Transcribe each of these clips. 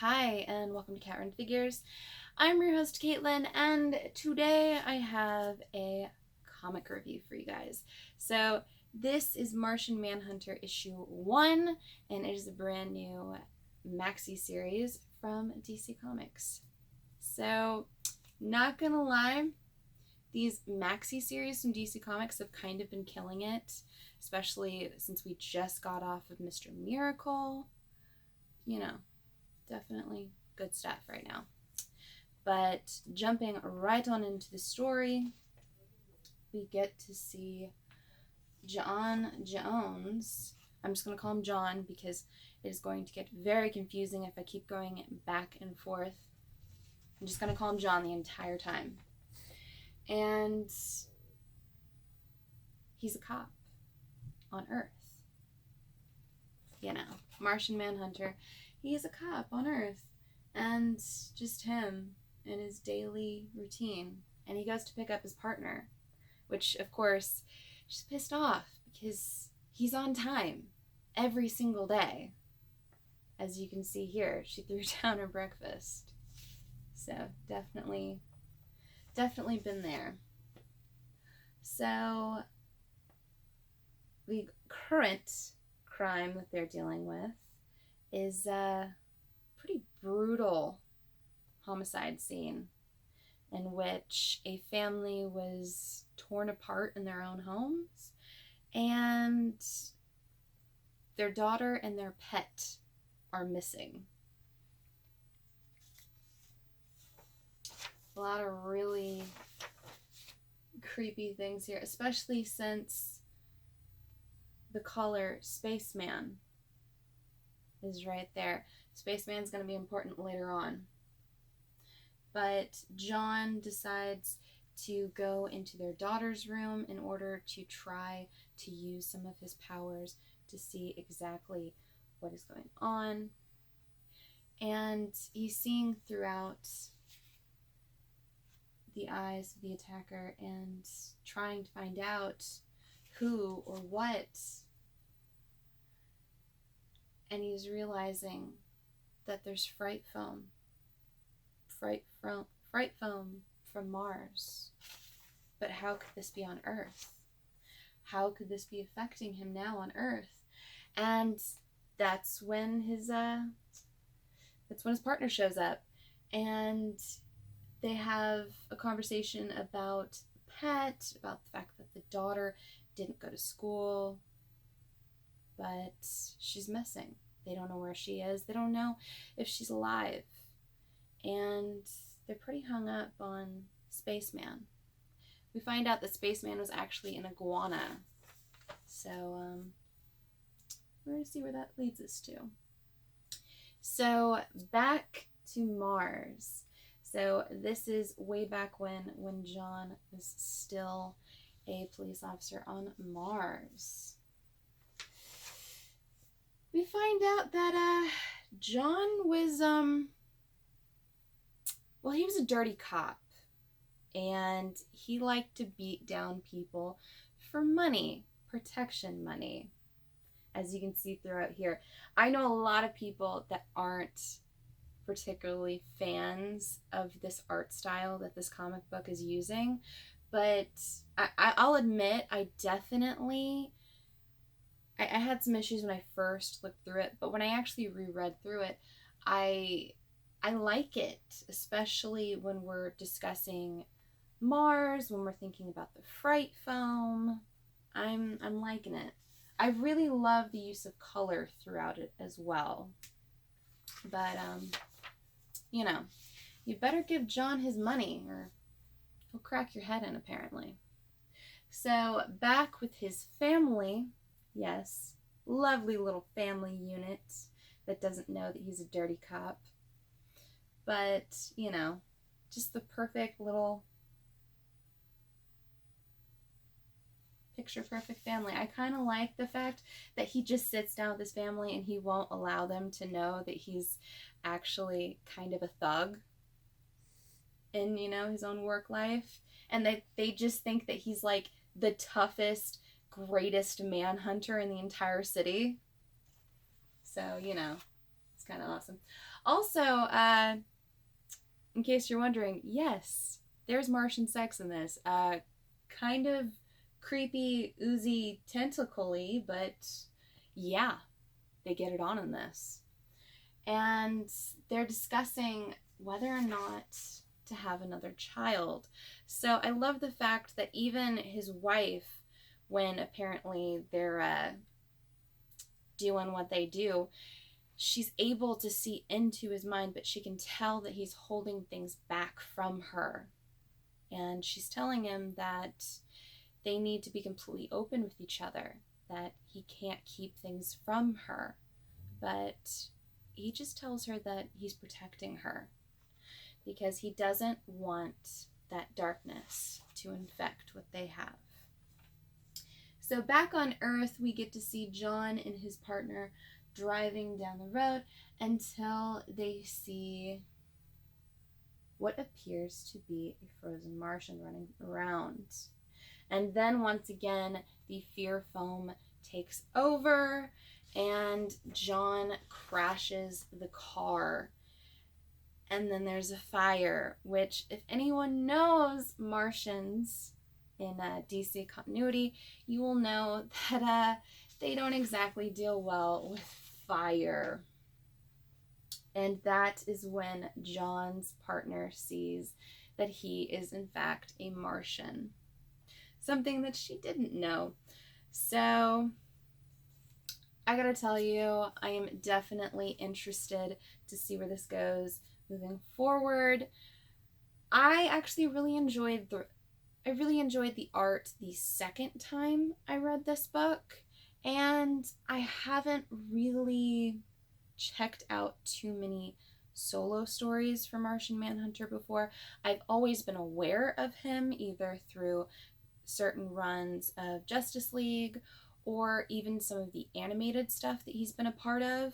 Hi, and welcome to Cat Run Figures. I'm your host, Caitlin, and today I have a comic review for you guys. So, this is Martian Manhunter issue 1, and it is a brand new maxi series from DC Comics. So, not gonna lie, these maxi series from DC Comics have kind of been killing it, especially since we just got off of Mr. Miracle. You know, definitely good stuff right now. But jumping right on into the story, we get to see John Jones. I'm just going to call him John because it is going to get very confusing if I keep going back and forth. I'm just going to call him John the entire time. And he's a cop on Earth. You know, Martian Manhunter. He's a cop on Earth. And just him in his daily routine. And he goes to pick up his partner, which, of course, she's pissed off because he's on time every single day. As you can see here, she threw down her breakfast. So definitely been there. So the current crime that they're dealing with is a pretty brutal homicide scene in which a family was torn apart in their own homes and their daughter and their pet are missing. A lot of really creepy things here, especially since the color Spaceman is right there. Spaceman's going to be important later on. But John decides to go into their daughter's room in order to try to use some of his powers to see exactly what is going on. And he's seeing throughout the eyes of the attacker and trying to find out who or what. And he's realizing that there's fright foam from Mars. But how could this be on Earth? How could this be affecting him now on Earth? And that's when his partner shows up, and they have a conversation about the pet, about the fact that the daughter didn't go to school, but she's missing. They don't know where she is. They don't know if she's alive. And they're pretty hung up on Spaceman. We find out that Spaceman was actually an iguana. So, we're going to see where that leads us to. So, back to Mars. So, this is way back when John was still a police officer on Mars. We find out that John was, he was a dirty cop, and he liked to beat down people for money, protection money, as you can see throughout here. I know a lot of people that aren't particularly fans of this art style that this comic book is using, but I'll admit I had some issues when I first looked through it, but when I actually reread through it, I like it, especially when we're discussing Mars, when we're thinking about the fright foam. I'm liking it. I really love the use of color throughout it as well. But you know, you better give John his money or he'll crack your head in, apparently. So back with his family, yes, lovely little family unit that doesn't know that he's a dirty cop. But, you know, just the perfect little picture-perfect family. I kind of like the fact that he just sits down with his family and he won't allow them to know that he's actually kind of a thug in, you know, his own work life. And they just think that he's like the toughest, greatest manhunter in the entire city. So, you know, it's kind of awesome. Also, in case you're wondering, yes, there's Martian sex in this. Kind of creepy, oozy, tentacly, but yeah, they get it on in this. And they're discussing whether or not to have another child. So I love the fact that even his wife, when apparently they're doing what they do, she's able to see into his mind, but she can tell that he's holding things back from her. And she's telling him that they need to be completely open with each other, that he can't keep things from her. But he just tells her that he's protecting her because he doesn't want that darkness to infect what they have. So back on Earth, we get to see John and his partner driving down the road until they see what appears to be a frozen Martian running around. And then once again, the fear foam takes over and John crashes the car. And then there's a fire, which if anyone knows Martians in DC continuity, you will know that they don't exactly deal well with fire. And that is when John's partner sees that he is in fact a Martian. Something that she didn't know. So I gotta tell you, I am definitely interested to see where this goes moving forward. I actually really enjoyed the art the second time I read this book, and I haven't really checked out too many solo stories for Martian Manhunter before. I've always been aware of him either through certain runs of Justice League or even some of the animated stuff that he's been a part of.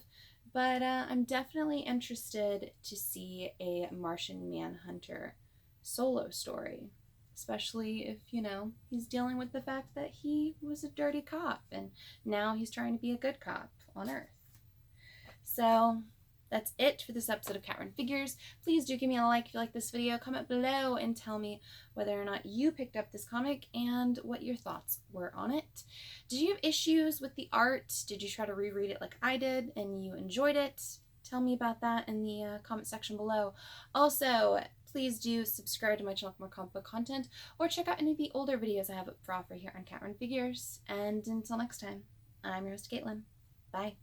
But I'm definitely interested to see a Martian Manhunter solo story, especially if, he's dealing with the fact that he was a dirty cop and now he's trying to be a good cop on Earth. So that's it for this episode of Cat Run Figures. Please do give me a like if you like this video. Comment below and tell me whether or not you picked up this comic and what your thoughts were on it. Did you have issues with the art? Did you try to reread it like I did and you enjoyed it? Tell me about that in the comment section below. Also, please do subscribe to my channel for more comic book content or check out any of the older videos I have up for offer here on Cat Run Figures. And until next time, I'm your host, Caitlin. Bye.